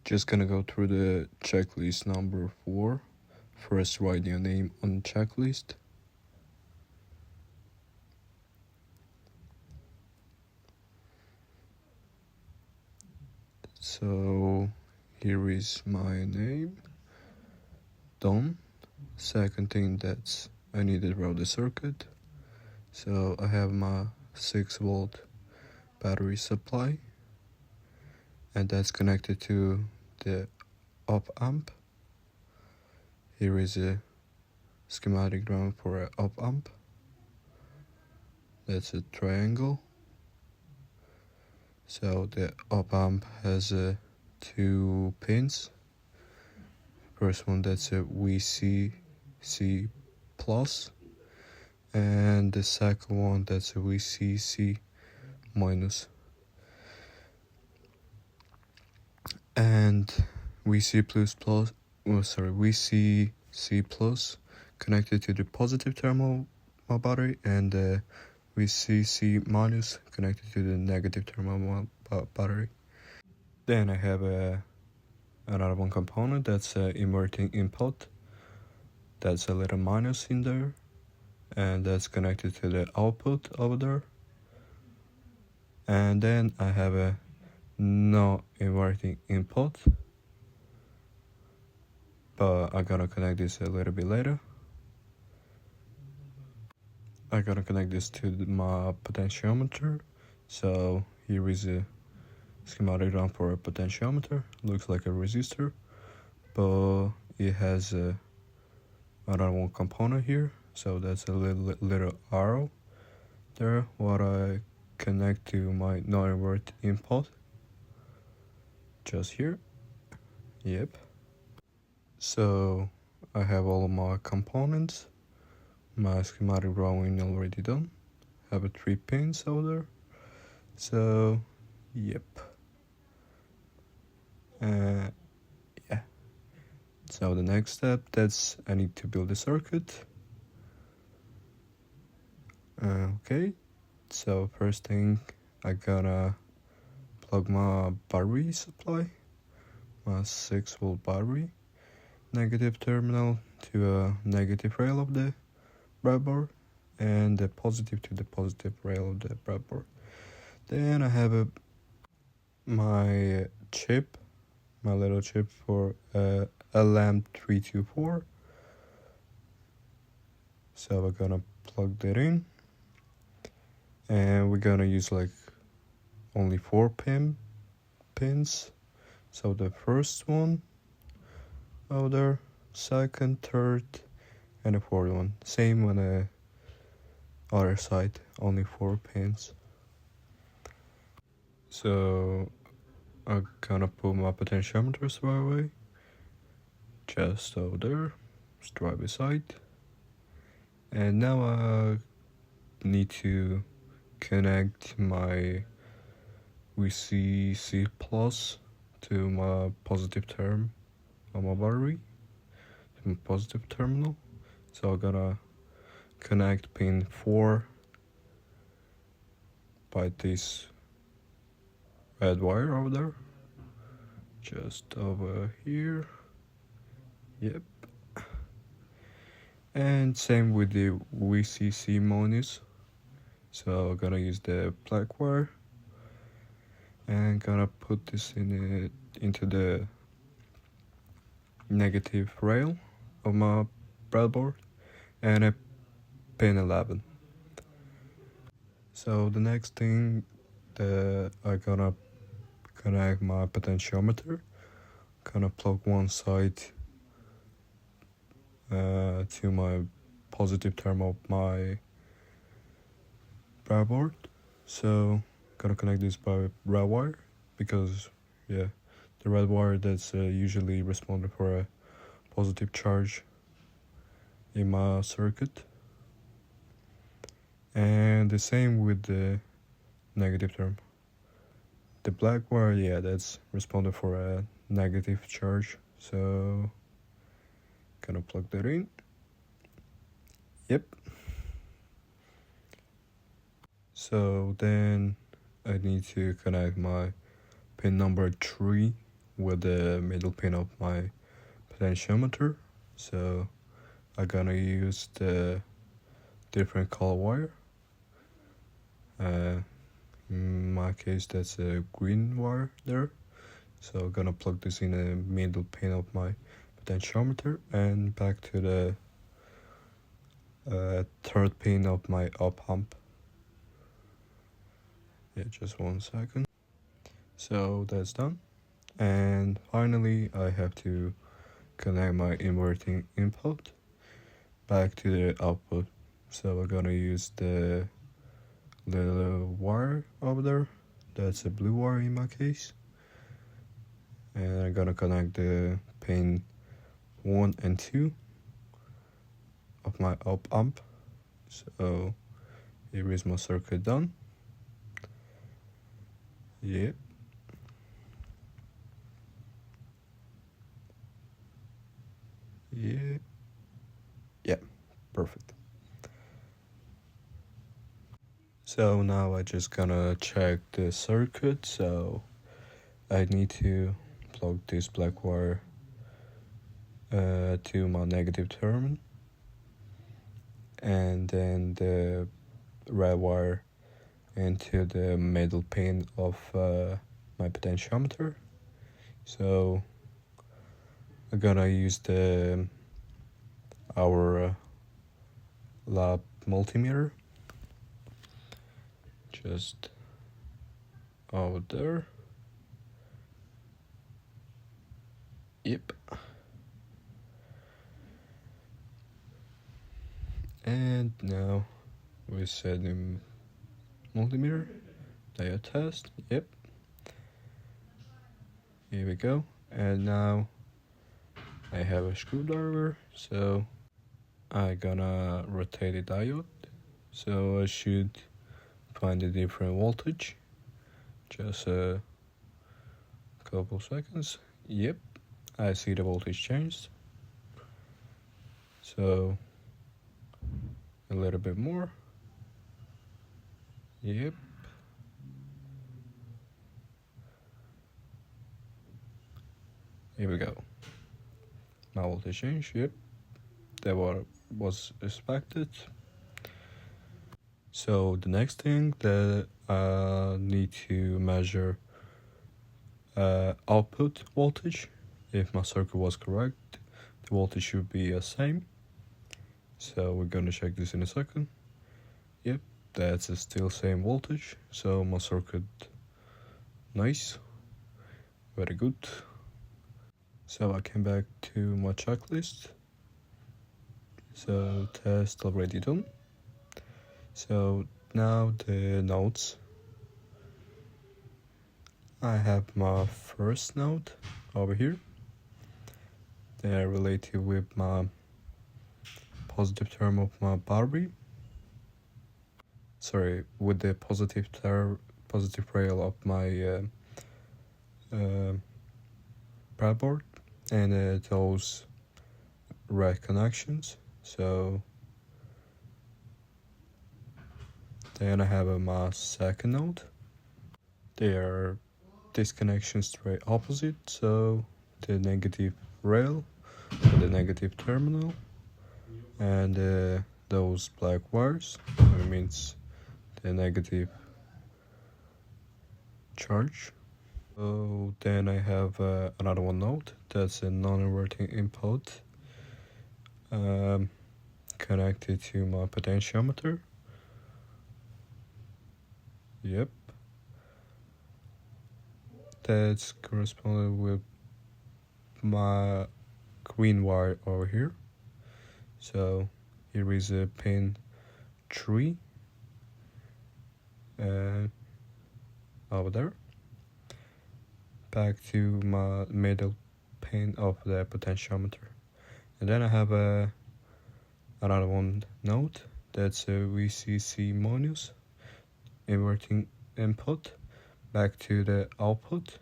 Just gonna go through the checklist number 4. First, write your name on the checklist. So here is my name. Done. Second thing, that's I need to draw the circuit. So I have my 6-volt battery supply, and that's connected to the op amp. Here is a schematic drawing for an op amp. That's a triangle. So the op amp has 2 pins. First one, that's a VCC plus, and the second one, that's a VCC minus. And VCC plus connected to the positive terminal of my battery, and the VCC minus connected to the negative terminal of my battery. Then I have another one component, that's inverting input. That's a little minus in there, and that's connected to the output over there. And then I have a no inverting input, but I'm gonna connect this a little bit later. I'm gonna connect this to my potentiometer. So here is a schematic drawing for a potentiometer. Looks like a resistor, but it has another one component here. So that's a little arrow there, what I connect to my non-invert input. Just here. Yep. So I have all of my components. My schematic drawing already done. Have 3 pins over there. So yep. Yeah. So the next step, that's I need to build a circuit. Okay. So first thing, I gotta plug my battery supply, my 6-volt battery, negative terminal to a negative rail of the breadboard, and the positive to the positive rail of the breadboard. Then I have my chip, my little chip for LM324. So we're gonna plug that in, and we're gonna use like only 4 pins. So the first one over there, second, third, and the fourth one. Same on the other side, only 4 pins. So I'm gonna put my potentiometers right away, just over there, right beside. And now I need to connect my VCC plus to my positive term on my battery, to my positive terminal. So I'm gonna connect pin 4 by this red wire over there, just over here. Yep. And same with the VCC minus. So I'm gonna use the black wire and gonna put this into the negative rail of my breadboard, and a pin 11. So the next thing, I'm gonna connect my potentiometer. Gonna plug one side to my positive term of my breadboard. So gonna connect this by red wire, because the red wire, that's usually responding for a positive charge in my circuit. And the same with the negative term. The black wire, that's responding for a negative charge. So gonna plug that in. Yep. So then I need to connect my pin number 3 with the middle pin of my potentiometer, so I'm gonna use the different color wire. In my case, that's a green wire there, so I'm gonna plug this in the middle pin of my potentiometer and back to the third pin of my op amp. Yeah, just 1 second. So that's done, and finally I have to connect my inverting input back to the output. So we're gonna use the little wire over there, that's a blue wire in my case, and I'm gonna connect the pin 1 and 2 of my op amp. So here is my circuit done. Yep. Yeah, perfect. So now I just gonna check the circuit. So I need to plug this black wire to my negative terminal, and then the red wire into the middle pin of my potentiometer. So I'm gonna use our lab multimeter just over there. Yep. And now we set the multimeter diode test. Yep. Here we go. And now I have a screwdriver, so I'm gonna rotate the diode. So I should find a different voltage. Just a couple seconds. Yep, I see the voltage changed. So a little bit more. Yep. Here we go. My voltage change. Yep, that was expected. So the next thing that I need to measure output voltage. If my circuit was correct, the voltage should be the same. So we're gonna check this in a second. Yep, that's still same voltage. So my circuit, nice, very good. So I came back to my checklist. So test already done. So now the nodes. I have my first node over here. They are related with my positive term of my battery. Sorry, with the positive rail of my breadboard, and those red connections. So then I have my second node. They are disconnections straight opposite, so the negative rail for the negative terminal, and those black wires, it means the negative charge. So then I have another one node, that's a non-inverting input connected to my potentiometer. Yep, that's corresponded with my green wire over here. So here is a pin 3 over there, back to my middle pin of the potentiometer. And then I have another one node, that's a VCC minus inverting input back to the output.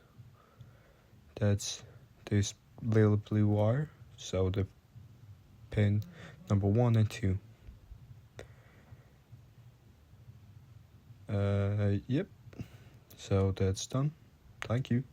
That's this little blue wire, so the pin number 1 and 2. Yep, so that's done. Thank you.